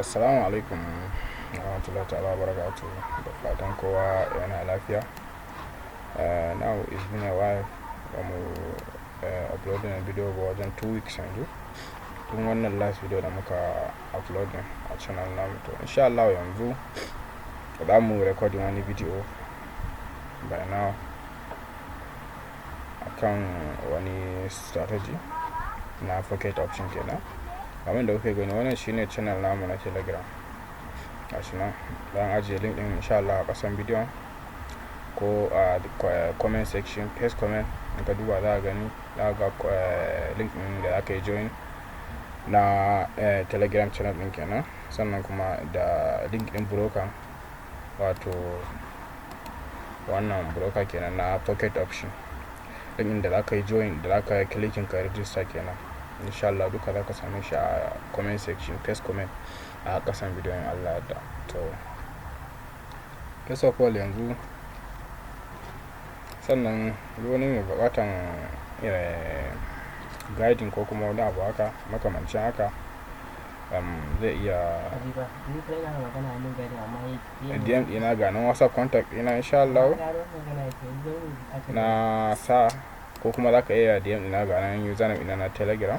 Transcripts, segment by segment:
Assalamu alaikum warahmatullahi ta'ala barakatuh. Da fatan kowa yana lafiya. Now it's been a while when we uploading a video wajen 2 weeks yanzu. Tun wannan last video da muka uploading a channel namu, to insha Allah yanzu za mu recording wani video by now akan wani strategy na pocket option kenan. Kamar da kuke gani, wannan shine channel namu na Telegram. Gashi nan zan ajiye link din insha Allah a kasan bidiyon ko a comment section, paste comment in ka duba za ka gani, za ka ga link din da aka yi join na Telegram channel din kenan. Sannan kuma da link din broker, wato wannan broker kenan na pocket option din da za ka yi join, da za ka clicking ka register kenan. Insha Allah duka za ka same shi a comment section, paste comment a kasan bidiyon Allah da. To first of all yanzu, sannan wani mai bukatan guiding ko kuma wani abu haka makamancin haka zai iya DM ina ga nan WhatsApp contact ina insha Allah na sa, ko kuma za ka iya DM ina ga nan username ina na Telegram.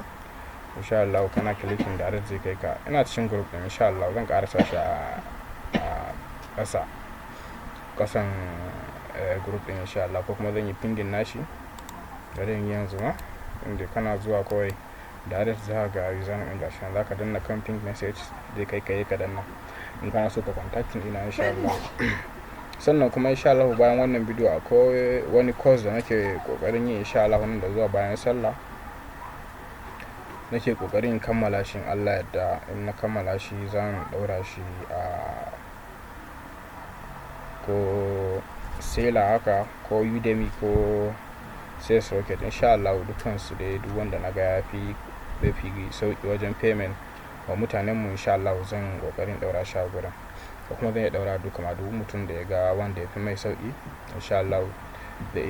Insha Allah kana clicking da zai kai ka, ina cikin group din insha Allah zan karasa shi a kasan group din insha Allah, ko kuma zan yi pingin nashi da yin yanzu ma, inda kana zuwa kawai da za ga username din gashi nan, zaka danna kan ping message zai kai ka danna in kana so ka contacting ina insha Allah. Sannan kuma insha Allah bayan wannan video akwai wani course da nake kokarin yi insha Allah, nan da zuwa bayan sallah nake kokarin kammala shi. Allah yadda in na kammala shi zan daura shi a ko Sela haka ko Udemy ko Sales Rocket insha Allah. Dukkan su dai duk wanda naga yafi sauki wajen payment wa mutanen mu insha Allah zan kokarin daura shi a gurin, ko kuma zan daura duka ma duk mutum da ya ga wanda yafi mai sauki insha Allah da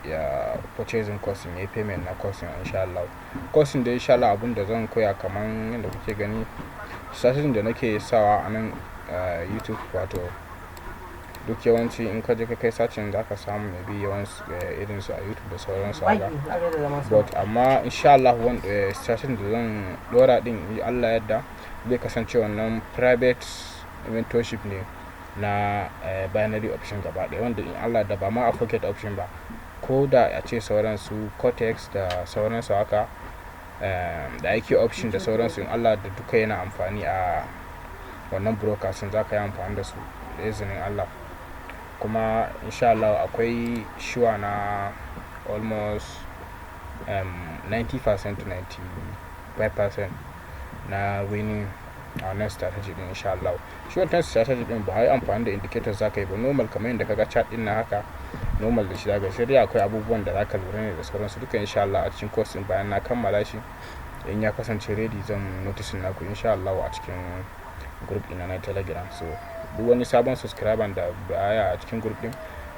ya purchasing course ne, payment na course insha Allah. Course da insha Allah abun da zan koya kaman yadda kuke gani, strategy da nake sawa a nan YouTube, wato duk yawanci in ka je ka kai searching za ka samu maybe yawansu irin su a YouTube da sauransu haka, but amma insha Allah strategy da zan dora din Allah yadda zai kasance wannan private mentorship ne na binary option gaba ɗaya, wanda in Allah da ba ma a pocket option ba, ko da a ce sauransu cortex da sauransu haka da IQ option da sauransu, in Allah da duka yana amfani a wannan broker sun za ka yi amfani da su da izinin Allah. Kuma insha Allah akwai sure na almost 90% to 95% na winning a wannan strategy din insha Allah. Shi wannan strategy din ba ai amfani da indicators za ka yi ba, normal kamar yadda kaga chart din na haka normal da shi daga sai dai akwai abubuwan da za ka lura ne da sauransu duka insha Allah a cikin course din. Bayan na kammala shi, in ya kasance ready zan notice naku insha Allah a cikin group ina na Telegram. So duk wani sabon subscriber da baya a cikin group din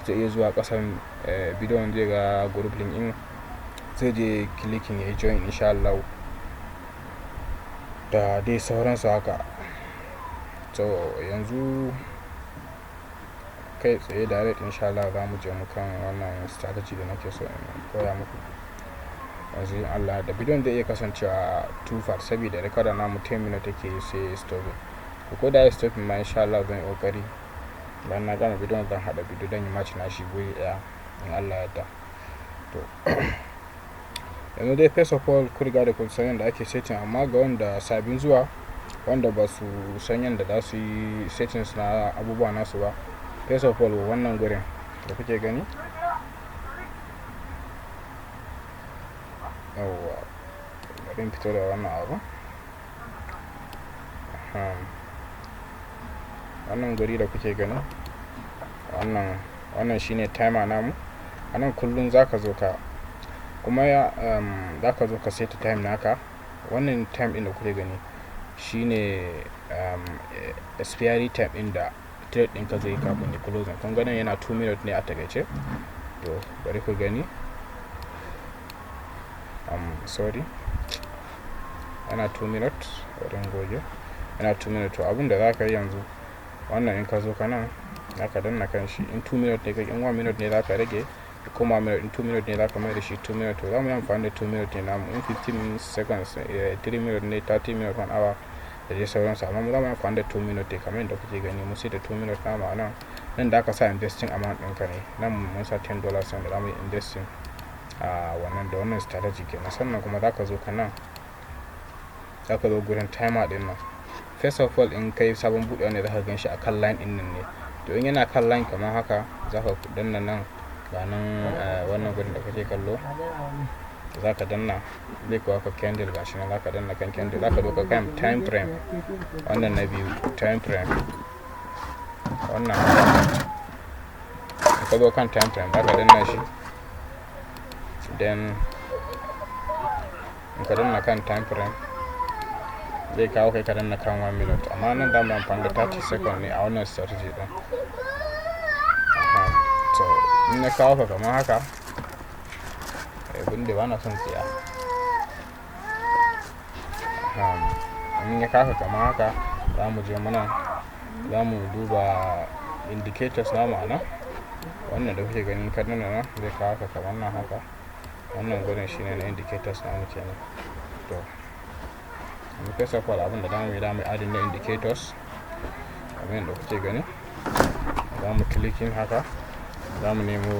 zai iya zuwa kasan bidiyon zai ga group link in, zai je clicking ya join insha Allah da dai sauransu haka. So yanzu kai tsaye direct insha Allah za mu je mu kan wannan strategy da nake so in koya muku yanzu. Allah da bidiyon zai iya kasancewa 2 part saboda recorder namu 10 minutes take sai stopping, ko da ya stopping ma insha Allah zan yi kokari bayan na gama bidiyon zan hada bidiyo dan yi match na shi guri daya in Allah yadda. To yanzu dai first of all ku riga da kun san yadda ake setting, amma ga wanda sabin zuwa wanda ba su san yadda za su yi settings na abubuwa nasu ba, first of all wannan gurin da kuke gani, yawwa bari in fito da wannan abu, wannan guri da kuke gani, wannan shine timer namu. Anan kullun zaka zo ka kuma zaka zo ka set time naka. Wannan time din da kuke gani shine expiry time din da trade din ka zai kafin ya close. Kun ga nan yana 2 minutes ne a takaice. To bari ku gani, sorry, yana 2 minutes, bari goge yana 2 minutes. To abin da za ka yi yanzu wannan in ka zo ka nan za ka danna kan shi in 2 minutes ne in 1 minute ne za ka rage kuma minute in 2 minutes ne za ka mai da shi 2 minutes. To za mu yi amfani da 2 minutes ne namu in 15 seconds 3 minutes ne 30 minutes 1 hour da dai sauransu, amma mu za mu yi amfani da 2 minutes ne kamar yadda kuke gani mu sai da 2 minutes namu a nan da aka sa investing amount ɗinka ne nan mun sa $10 da za mu yi investing a wannan da wannan strategy kenan. Sannan kuma za ka zo ka nan za ka zo gurin timer ɗin nan. First of all in kai sabon buɗewa ne za ka gan shi a kan line ɗin nan ne. To in yana kan line kamar haka za ka danna nan ga nan wannan gurin da kake kallo za ka danna zai kawo ka candle gashi nan za ka danna kan candle za ka zo ka kan time frame wannan na biyu time frame wannan ka zo kan time frame za ka danna shi then in ka danna kan time frame zai kawo kai ka danna kan 1 minute, amma nan da mu amfani da 30 second ne a wannan strategy din. So in ya kawo ka kamar haka abin da ba na son tsaya in ya kawo ka kamar haka za mu je muna za mu duba indicators namu a nan wannan da kuke gani kan nan zai kawo ka kamar nan haka wannan gurin shine na indicators namu kenan. To mu first of all abin da zamu yi adin na indicators kamar yadda kuke gani za mu clicking haka za mu nemo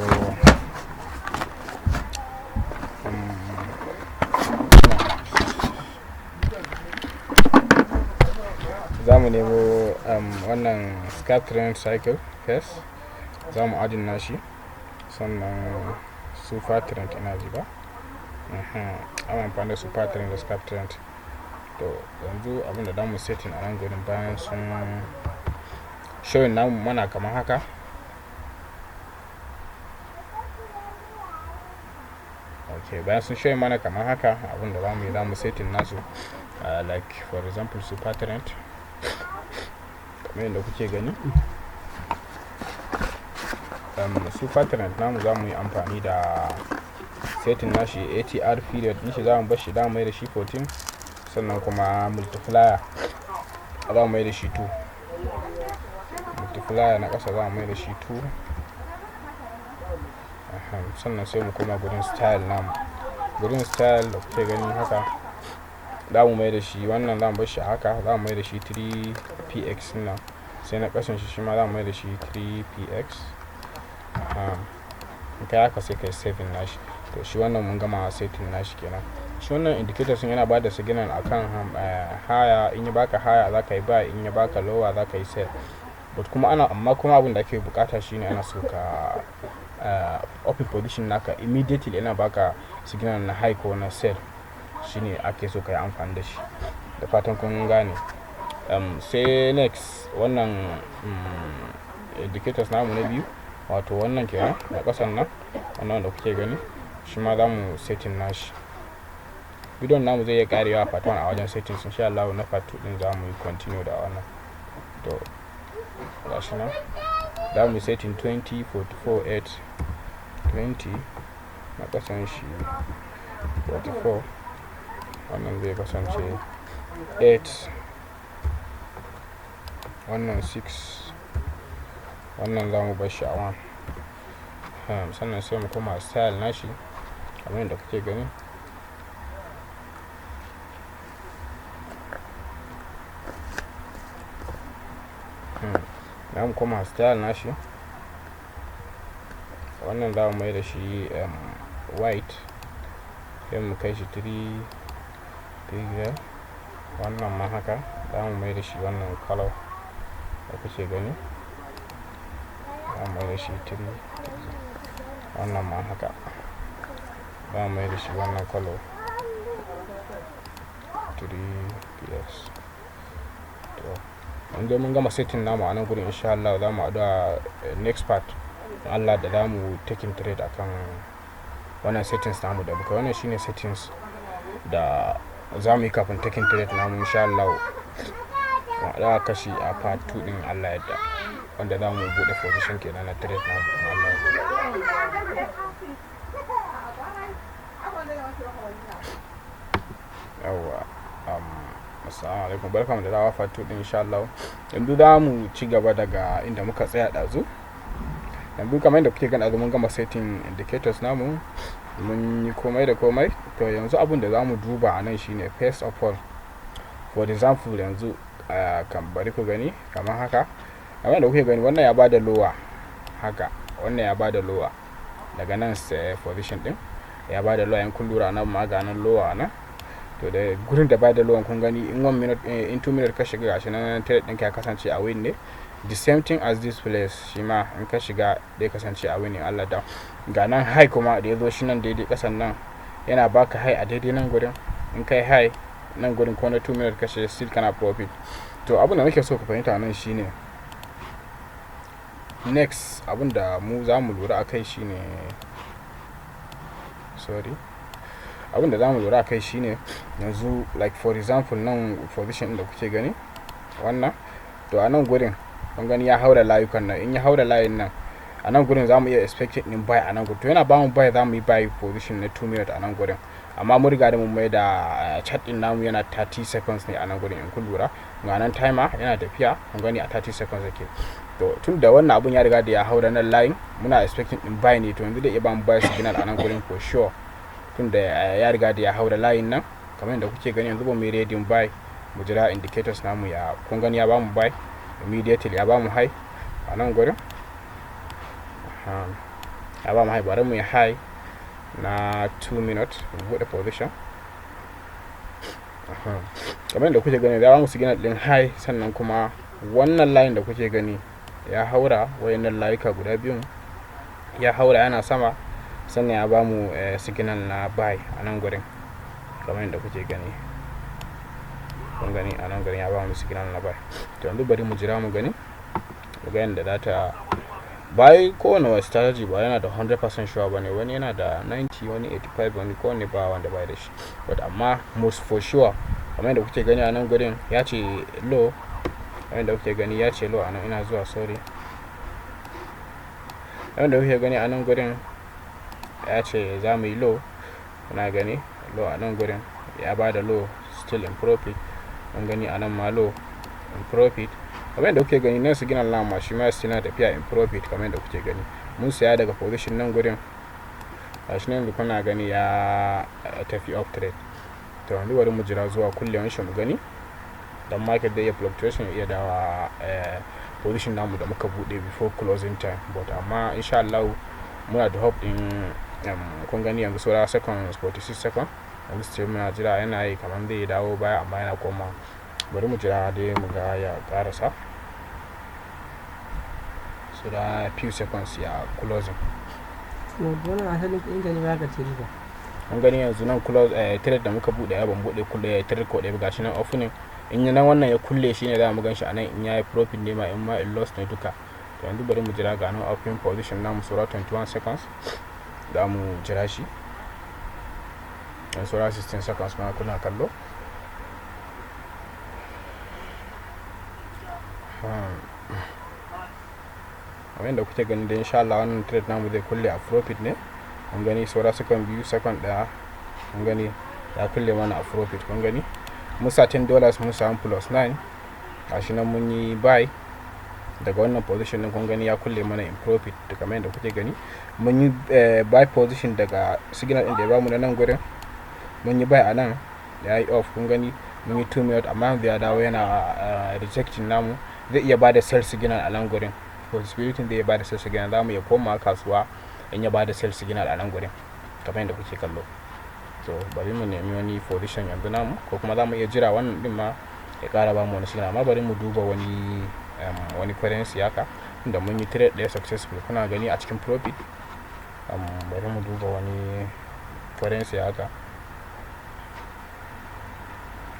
wannan scalp trend cycle first za mu adin nashi, sannan super trend ina ji ba ana amfani da super trend da scalp trend. To yanzu abinda za mu setting a nan gurin bayan sun showing namu mana kamar haka bayan sun showing mana kamar haka abinda za mu yi za mu setting nasu like for example super trend kamar yadda kuke gani. Super trend namu za mu yi amfani da setting nashi ATR period din shi za mu bar shi da mai da shi 14, sannan kuma multiplier za mu mai da shi 2, multiplier na ƙasa za mu mai da shi 2. Sannan sai mu koma gurin style namu, gurin style da kuke gani haka za mu mai da shi wannan za mu bar shi haka za mu mai da shi 3px nan, sai na ƙasan shi ma za mu mai da shi 3px. in kai haka sai kai saving nashi. To shi wannan mun gama setting nashi kenan. Shi wannan indicator sun yana bada signal akan higher, in ya baka higher za ka yi buy, in ya baka lower za ka yi sell. But kuma amma kuma abin da ake bukata shine ana so ka open position naka immediately yana baka signal na high ko na sell, shine ake so ka yi amfani da shi. Da fatan kun gane. Sai next wannan indicators namu na biyu wato wannan kenan na kasan nan wannan da kuke gani shi ma za mu setting nashi. Bidiyon namu zai iya karewa part 1 a wajen settings, insha Allah na part 2 din za mu yi continue da wannan. To gashi nan za mu setting 20 44 8 20 na kasan shi 44 wannan zai kasance 8 wannan 6 wannan za mu bar shi a 1. Sannan sai mu koma style nashi kamar yadda kuke gani. Za mu koma style nashi wannan za mu mai da shi white, sai mu kai shi 3 wannan ma haka za mu mai da shi wannan color da kuke gani, za mu mai da shi 3 wannan ma haka za mu mai da shi wannan color 3px. to inda mun gama setting namu a nan gurin insha Allah za mu haɗu a next part Allah da za mu taking trade akan wannan settings namu da muka. Wannan shine settings da za mu yi kafin taking trade namu insha Allah. Za kashi a part 2 din Allah yadda, wanda za mu bude position kenan na trade namu Allah yadda. Yawa Assalamu alaikum, barkamu da dawa fatu din insha Allah. Yanzu za mu ci gaba daga inda muka tsaya dazu. Yanzu kamar yadda kuke gani mun gama setting indicators namu, mun yi komai da komai. To yanzu abin da zamu duba a nan shine first of all, for example yanzu kan bari ku gani kamar haka. Kamar yadda kuke gani wannan ya bada lower haka, wannan ya bada lower daga nan sai position din ya bada lower, yan kun lura nan ma ga nan lower nan. To da gurin da bada lower kun gani in 1 minute in 2 minute ka shiga gashi nan trade ɗinka ya kasance a win ne. The same thing as this place, shi ma in ka shiga dai kasance a win Allah da. Ga nan high kuma da yazo shi nan daidai kasan nan yana baka high a daidai nan gurin. In kai high nan gurin ko na 2 minute ka shiga still kana profit. To abin da nake so ku fahimta nan shine next abin da mu za mu lura akai shine abin da za mu lura akai shine yanzu like for example nan position da kuke gani wannan, to a nan gurin kun gani ya haura layukan nan. In ya haura layin nan a nan gurin za mu iya expected din buy a nan gurin. To yana ba mu buy, za mu yi buy position na 2 minute a nan gurin, amma mun riga da mun mai da chart din namu yana 30 seconds ne a nan gurin. In kun lura ga nan timer yana tafiya kun gani a 30 seconds yake. To tun da wannan abun ya riga da ya haura nan line, muna expecting din buy ne. To yanzu da iya ba mu buy signal a nan gurin for sure, tun da ya riga da ya haura line nan kamar yadda kuke gani. Yanzu ba mu yi ready buy, mu jira indicators namu ya kun gani ya ba mu buy immediately, ya ba mu high a nan gurin. Ya ba mu high, bari mu yi high na 2 minutes mu bude position. Kamar yadda kuke gani ya ba mu signal din high, sannan kuma wannan line da kuke gani ya haura wayannan layuka guda biyun, ya haura yana sama, sannan ya ba mu signal na buy a nan gurin kamar yadda kuke gani. Kun gani a nan gurin ya ba mu signal na buy. To yanzu bari mu jira mu gani ga yanda data buy. Kowane strategy ba yana da 100% sure bane, wani yana da 90, wani 85, wani kowane ba wanda bai da shi. But amma most for sure kamar yadda kuke gani a nan gurin ya ce low, kamar yadda kuke gani ya ce low a nan. Ina zuwa sorry, kamar yadda kuke gani a nan gurin ya ce za mu yi low. Kuna gani low a nan gurin ya bada low, still in profit. Kun gani a nan ma low in profit. Kamar yadda kuke gani nan signal namu ma shi ma still na tafiya in profit. Kamar yadda kuke gani mun saya daga position nan gurin, gashi nan kuna gani ya tafi up trade. To yanzu bari mu jira zuwa kullewan shi mu gani, dan market da ya fluctuation ya dawa position namu da muka bude before closing time. But amma insha Allah muna da hope din kun gani yanzu saura seconds 46 seconds. Yanzu sai muna jira yana yi kamar zai dawo baya, amma yana koma. Bari mu jira dai mu ga ya karasa. So da few seconds ya closing. Wannan asalin inda ne ba ka ce riba. Kun gani yanzu nan close trade da muka bude ya ban bude kulle trade ko da gashi nan opening. In nan wannan ya kulle shine za mu ganshi anan, in yayi profit ne ma in ma in loss ne duka. To yanzu bari mu jira ga nan opening position namu saura 21 seconds. Da mu jira shi. Saura 16 seconds ma kuna kallo. Kamar yadda kuke gani da insha Allah wannan trade namu zai kulle a profit ne. Kun gani saura second biyu, second daya. Kun gani ya kulle mana a profit. Kun gani mun sa $10 mun samu plus 9. Gashi nan mun yi buy daga wannan position din. Kun gani ya kulle mana in profit. Kamar yadda kuke gani mun yi buy position daga signal din da ya bamu nan gurin. Mun yi buy a nan ya yi off. Kun gani mun yi 2 minutes, amma yanzu ya dawo yana rejecting namu. Zai iya bada sell signal a nan gurin. Possibility da ya bada sell signal, za mu iya koma kasuwa in ya bada sell signal a nan gurin kamar yadda kuke kallo. To bari mu nemi wani position yanzu namu, ko kuma za mu iya jira wannan din ma ya kara ba mu wani signal. Amma bari mu duba wani currency haka, inda mun yi trade ɗaya successful. Kuna gani a cikin profit. Bari mu duba wani currency haka.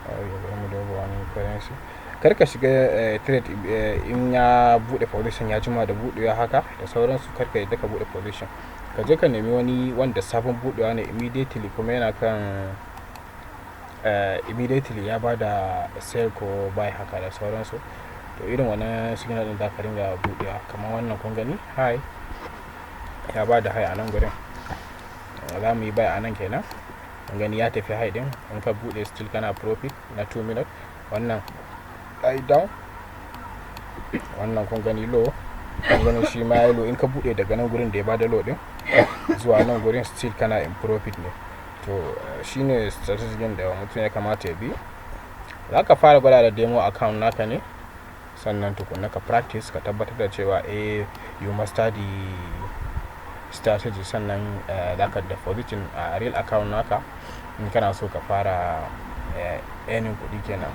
Bari mu duba wani currency. Kar ka shiga trade in ya bude position ya jima da budewa haka da sauransu. Kar ka yadda ka bude position, ka je ka nemi wani wanda sabon budewa ne immediately, kuma yana kan immediately ya bada sell ko buy haka da sauransu. To irin wannan signal din za ka ringa budewa. Kamar wannan kun gani high ya bada high a nan gurin. Za mu yi buy a nan kenan. Kun gani ya tafi high din. In ka bude still kana profit na 2 minutes. wannan ai down, wannan kun gani low, kun gani shi ma ya low. In ka bude daga nan gurin da ya bada low din zuwa nan gurin still kana in profit ne. To shine strategy da mutum ya kamata ya bi. Za ka fara gwada da demo account naka ne, sannan tukunna ka practice, ka tabbatar da cewa you master the strategy, sannan za ka depositin a real account naka in kana so ka fara earning kuɗi kenan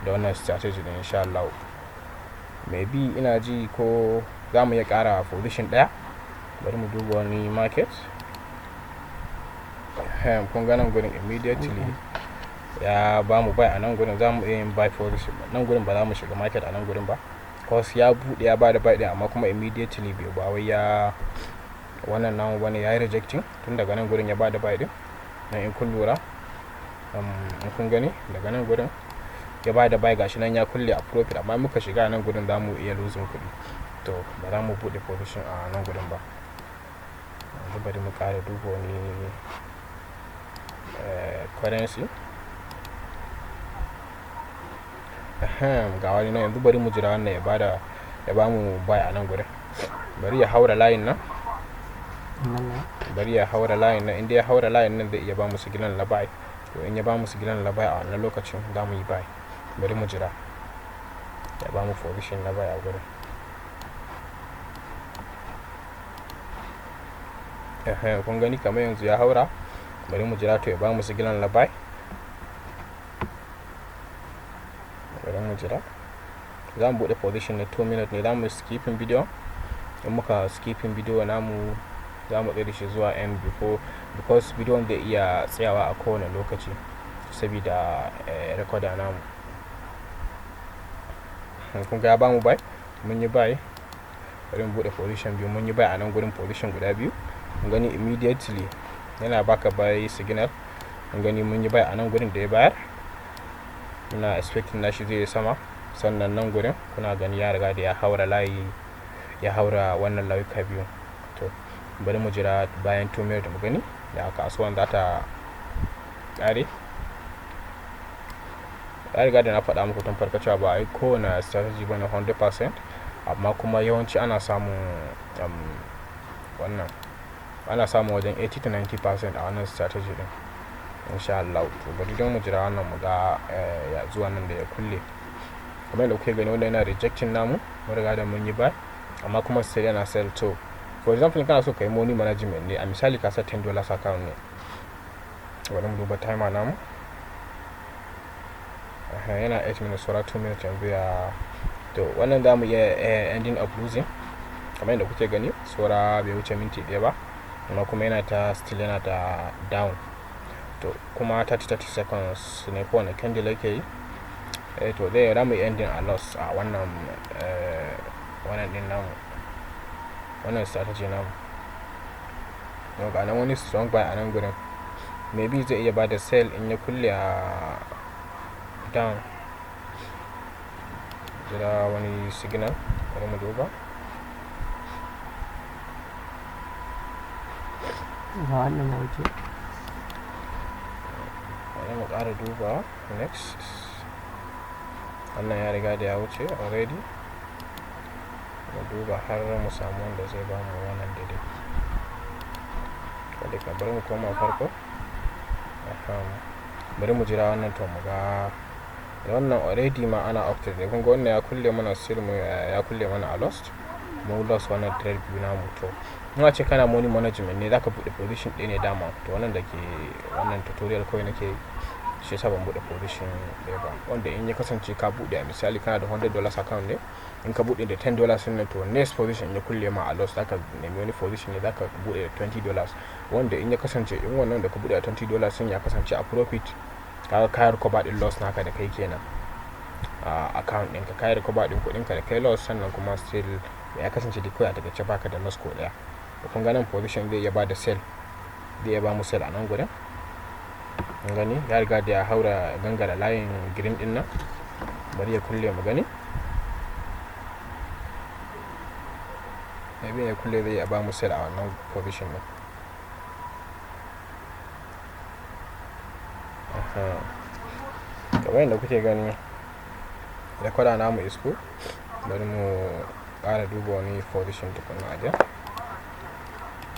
da wannan strategy din insha Allah. Maybe ina ji ko za mu iya ƙara position ɗaya. Bari mu duba wani market. Kun ga nan gurin immediately ya ba mu buy a nan gurin, za mu iya yin buy position nan gurin. Ba za mu shiga market a nan gurin ba, cause ya buɗe ya bada buy ɗin, amma kuma immediately bai ba wai ya wannan namu bane, ya yi rejecting tun daga nan gurin ya bada buy ɗin nan. In kun lura in kun gani daga nan gurin ya bada buy, gashi nan ya kulle a profit, amma muka shiga nan gurin za mu iya losing kuɗi. To ba za mu buɗe position a nan gurin ba. Yanzu bari mu ƙara duba wani currency. Ga wani nan, yanzu bari mu jira wannan ya ba mu buy a nan gurin. Bari ya haura layin nan, bari ya haura layin nan. Inda ya haura layin nan zai iya ba mu signal na buy. To in ya ba mu signal na buy a wannan lokacin za mu yi buy. Bari mu jira ya ba mu position na buy a gurin. Kun gani kamar yanzu ya haura. Bari mu jira to ya ba mu signal na buy. Bari mu jira. Za mu bude position na 2 minutes ne. Za mu skipping video. In muka skipping video namu za mu tsere shi zuwa end because bidiyon da iya tsayawa a kowane lokaci saboda recorder namu. Kun ga ya ba mu buy, mun yi buy. Bari mu bude position biyu, mun yi buy a nan gurin position guda biyu. Kun gani immediately yana baka buy signal. Kun gani mun yi buy a nan gurin da ya bayar. Ina expecting na shi zai sama, sannan nan gurin kuna gani ya riga da ya haura layi, ya haura wannan layuka biyu. To bari mu jira bayan 2 minutes mu gani da kasuwan za ta ƙare. Ya riga da na faɗa muku tun farko cewa ba ai kowane strategy bane 100%, amma kuma yawanci ana samun wannan ana samun wajen 80 to 90% a wannan strategy din insha Allah. To bari don mu jira wannan mu ga ya zuwa nan da ya kulle. Kamar yadda kuke gani wannan yana rejecting namu, mun riga da mun yi buy, amma kuma sai yana sell. To for example kana so kai money management ne, a misali ka sa $10 account ne. Bari mu duba timer namu. Yana 8 minutes or 2 minutes yanzu ya. To wannan za mu iya ending up losing kamar yadda kuke gani, saura bai wuce minti 1 ba, amma kuma yana ta still yana ta down. To kuma 30 seconds ne kowane candle yake yi. To zai za mu ending a loss a wannan din namu, wannan strategy namu. Ga nan wani strong buy a nan gurin, maybe zai iya bada sell in ya kulle a down. Jira wani signal. Bari mu duba. Ga wannan ya wuce. Bari mu ƙara duba next. Wannan ya riga da ya wuce already. Mu duba har mu samu wanda zai ba mu wannan daidai. Kada ka bari mu koma farko. Bari mu jira wannan to mu ga wannan already ma ana opted ne. Kun ga wannan ya kulle mana still ya kulle mana a lost. Mu lost wannan trade biyu namu. To in ce kana money management ne zaka bude position ɗaya ne dama. To wannan da ke wannan tutorial kawai nake shi yasa ban bude position ɗaya ba. Wanda in ya kasance ka bude a misali kana da $100 account ne, in ka bude da $10 din nan, to next position ya kulle ma a loss zaka nemi wani position ne zaka bude da $20. Wanda in ya kasance in wannan da ka bude da $20 sun ya kasance a profit, kaga kayar recover din loss naka da kai kenan a account ɗinka, kayar recover din kuɗin ka da kai loss, sannan kuma still ya kasance da kai a takaice baka da loss ko ɗaya. Kun ga nan position zai iya ba da sell, zai iya ba mu sell a nan gurin. Kun gani ya riga da ya haura gangara layin green din nan. Bari ya kulle mu gani. Maybe ya kulle zai iya ba mu sell a wannan position din. Kamar yadda kuke gani recorder namu is full. Bari mu ƙara duba wani position tukunna aje.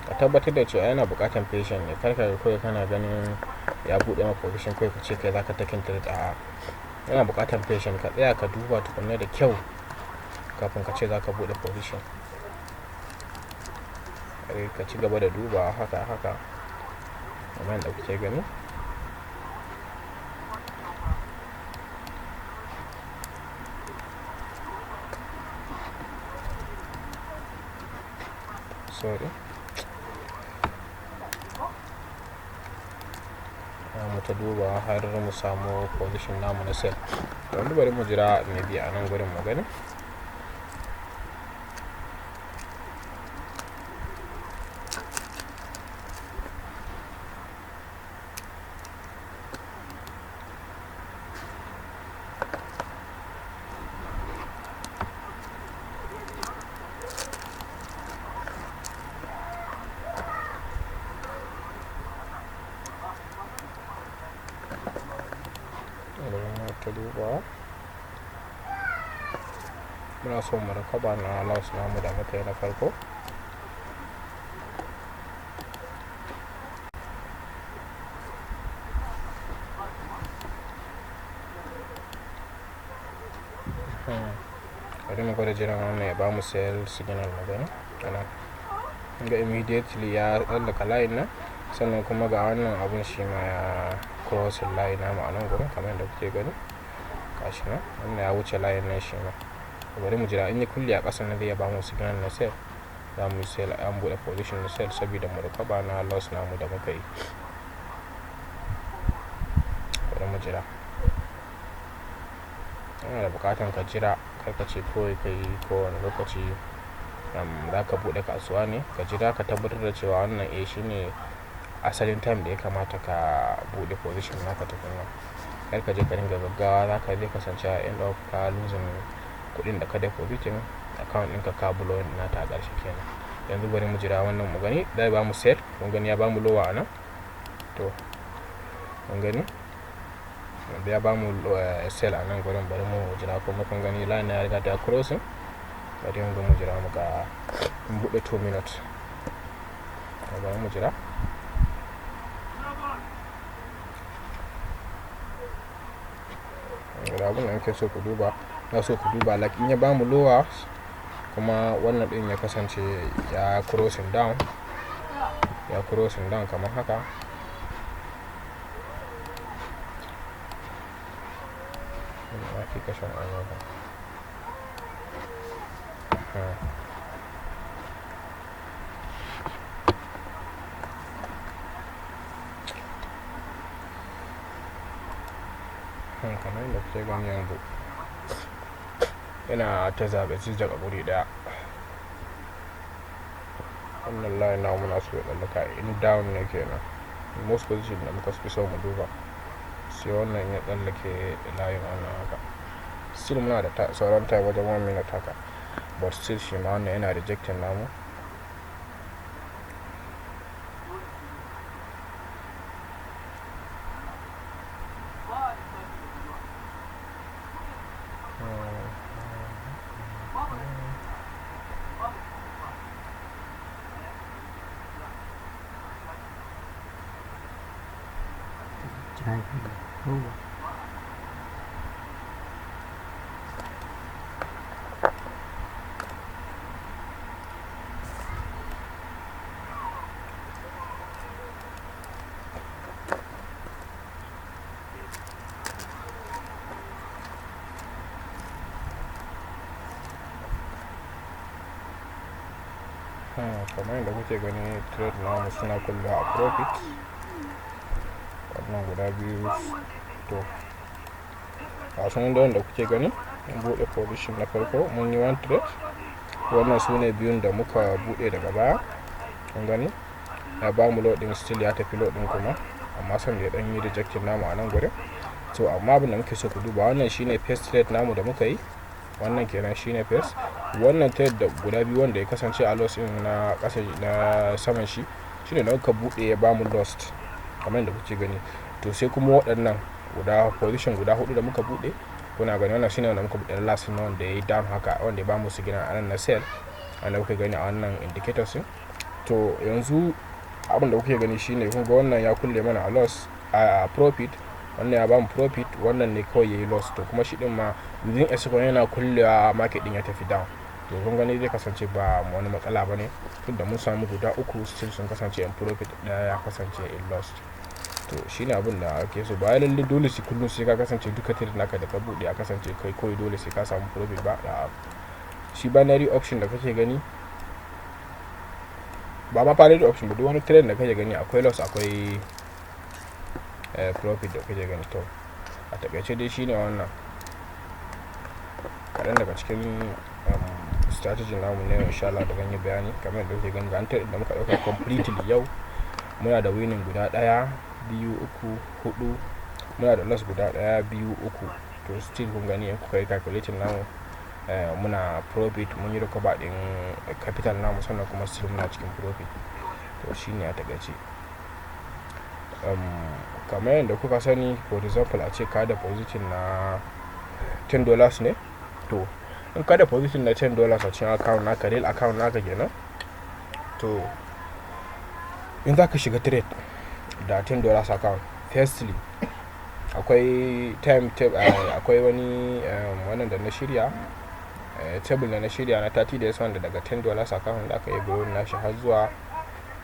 Ka tabbatar da cewa yana buƙatar patient ne, kar ka kawai kana ganin ya buɗe maka position kai ka ce kai zaka takin trade. A yana buƙatar patient, ka tsaya ka duba tukunna da kyau kafin ka ce zaka buɗe position. Ka ci gaba da duba haka kamar yadda kuke gani. Sorry. Mu ta duba har mu samu position namu na sell. Yanzu bari mu jira maybe a nan gurin mu gani. Ta duba muna so mu recover na loss namu da muka yi na farko. Bari mu gwada jiran wannan ya bamu sell signal mu gani. Ga immediately ya tsallaka line nan, sannan kuma ga wannan abun shi ma ya crossing line namu a nan gurin kamar yadda kuke gani. Gashi nan wannan ya wuce line nan shi ma. Bari mu jira in ya kulle a ƙasa na zai ya bamu signal na sell. Za mu yi sell, an buɗe position na sell saboda mu recover na loss namu da muka yi. Bari mu jira. Yana da buƙatan ka jira, kar ka ce kawai kai kowane lokaci za ka buɗe kasuwa ne. Ka jira ka tabbatar da cewa wannan shine asalin time da ya kamata ka buɗe position naka tukunna. Kar ka je ka dinga gaggawa, za ka je kasance a end of ka losing kuɗin da ka depositin account ɗinka ka blowing nata a ƙarshe kenan. Yanzu bari mu jira wannan mu gani. Zai ba mu sell, mun gani ya ba mu lower a nan. To mun gani ya ba mu sell a nan gurin. Bari mu jira kuma kun gani line ya riga ta crossing. Bari mu jira mu ga mun buɗe 2 minutes. Bari mu jira. Ga abin da nake so ku duba, na so ku duba like in ya ba mu lower kuma wannan ɗin ya kasance ya crossing down kamar haka. Kamar yadda kuke gani yanzu yana ta zaɓe daga guri ɗaya. Wannan line na muna so ya tsallaka in down ne kenan. Most position da muka fi so mu duba sai wannan ya tsallake layin wannan haka. Still muna da sauran time wajen 1 minute haka, but still shi ma wannan yana rejecting namu. Kamar yadda kuke gani trade namu suna kulle a profit. Wannan guda biyu to a sanin da wanda kuke gani mun buɗe position na farko mun yi 1 trade. Wannan su ne biyun da muka buɗe daga baya. Kun gani ya ba mu loading, still ya tafi loading kuma, amma san da ya ɗan yi rejecting namu a nan gurin. So amma abin da muke so ku duba, wannan shine first trade namu da muka yi. Wannan kenan shine first. Wannan trade da guda biyu wanda ya kasance a loss din na ƙasa na saman shi shine da muka buɗe ya ba mu lost kamar yadda kuke gani. To sai kuma waɗannan guda position guda 4 da muka buɗe kuna gani wannan shine wanda muka buɗe last na wanda yayi down haka, wanda ya ba mu signal anan na sell, wanda kuke gani a wannan indicators din. To yanzu abin da kuke gani shine kun ga wannan ya kulle mana a loss a profit, wannan ya ba mu profit, wannan ne kawai yayi loss. To kuma shi din ma within a second yana kullewa market din ya tafi down. To kun gani zai kasance ba wani matsala bane, tunda mun samu guda uku still sun kasance in profit, daya ya kasance in loss. To shine abin da ake so, ba lalle dole sai kullun sai ka kasance duka trade naka da ka bude a kasance kai kawai dole sai ka samu profit ba. Shi binary option da kake gani ba ma binary option ba, duk wani trade da kake gani akwai loss akwai profit da kake gani. To a takaice dai shine wannan kaɗan daga cikin strategy namu ne insha Allah da ganye bayani kamar yadda kuke gani ga trade da muka dauka completely yau. Muna da winning guda 1 2 3 4, muna da loss guda 1 2 3. To still kun gani in kuka yi calculating namu muna profit, mun yi recover din capital namu sannan kuma still muna cikin profit. To shine a takaice. Kamar yadda kuka sani, for example a ce ka da position na $10 ne. To in ka da position na $10 a cikin account naka, real account naka kenan, to in za ka shiga trade da $10 account, firstly akwai akwai wani wannan da na shirya table da na shirya na 30 days wanda daga $10 account da aka yi growing nashi har zuwa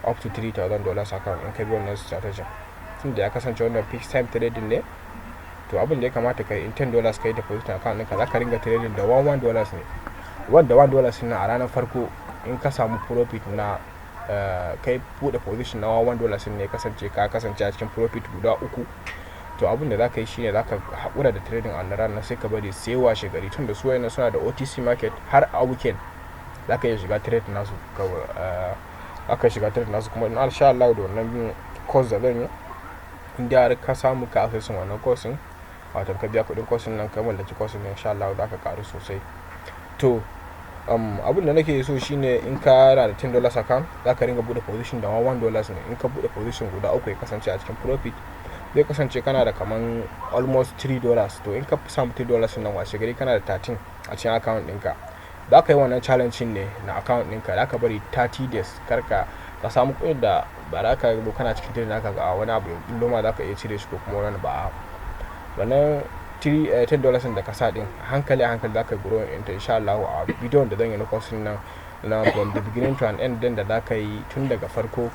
up to $3,000 account in ka bi wannan strategy. Tunda ya kasance wannan fixed time trading ne, to abin da ya kamata kai in $10 kai deposit account ɗinka za ka ringa trading da $1 ne, wanda $1 ne a ranar farko in ka samu profit na kai buɗe position na $1 ne kasance ka kasance a cikin profit guda 3. To abin da za ka yi shine za ka haƙura da trading a ranar sai ka bari sai washe gari, tun da su wayannan suna da OTC market har a weekend za ka iya shiga trade nasu aka shiga trade nasu. Kuma insha Allah da wannan course da zan yi, inda har ka samu ka access wannan course din, wato ka biya kuɗin course nan ka mallaki course din, insha Allah za ka karu sosai. To abin da nake so shine in ka da $10 account za ka ringa bude position da $1 ne. In ka bude position guda 3 ya kasance a cikin profit, zai kasance kana da kaman almost $3. To in ka samu $3 nan washe gari kana da 13 a cikin account ɗinka. Za ka yi wannan challenge ne na account ɗinka, za ka bari 30 days karka ka samu kuɗin da ba za ka zo kana cikin trade naka ga wani abu loma za ka iya cire shi ko kuma wani ba. Wannan $10 da ka sa din hankali za ka grow into insha Allah a bidiyon da zan yi na course nan na from the beginning to an end din da za ka yi tun daga farko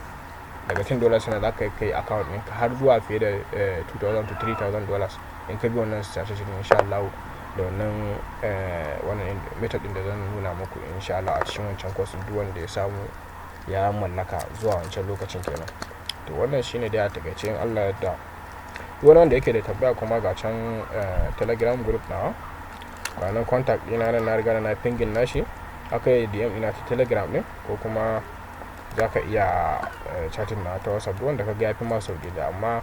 daga $10 na za ka kai account ɗinka har zuwa fiye da $2,000 to $3,000 in ka bi wannan strategy insha Allah da wannan method din da zan nuna muku insha Allah a cikin wancan course duk wanda ya samu ya mallaka zuwa wancan lokacin kenan. To wannan shine dai a takaice in Allah ya yarda. Wani wanda yake da tambaya kuma ga can telegram group na ga nan contact ina nan na riga na pingin nashi, aka yi DM ina ta telegram ne ko kuma za ka iya chatting na ta WhatsApp, wanda ka ga yafi ma sauki da, amma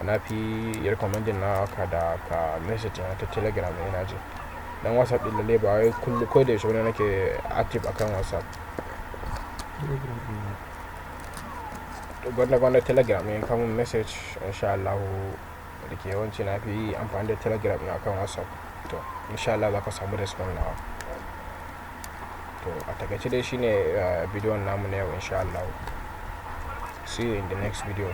na fi recommending na ka da ka message na ta telegram ne ina ji, dan WhatsApp din lalle ba wai kullu ko da yaushe ne nake active akan WhatsApp. Gwanda telegram ne kan message insha Allah da ke yawanci na fi amfani da telegram ne akan WhatsApp. To insha Allah za ka samu response nawa. To a takaice dai shine bidiyon namu na yau insha Allah. See you in the next video.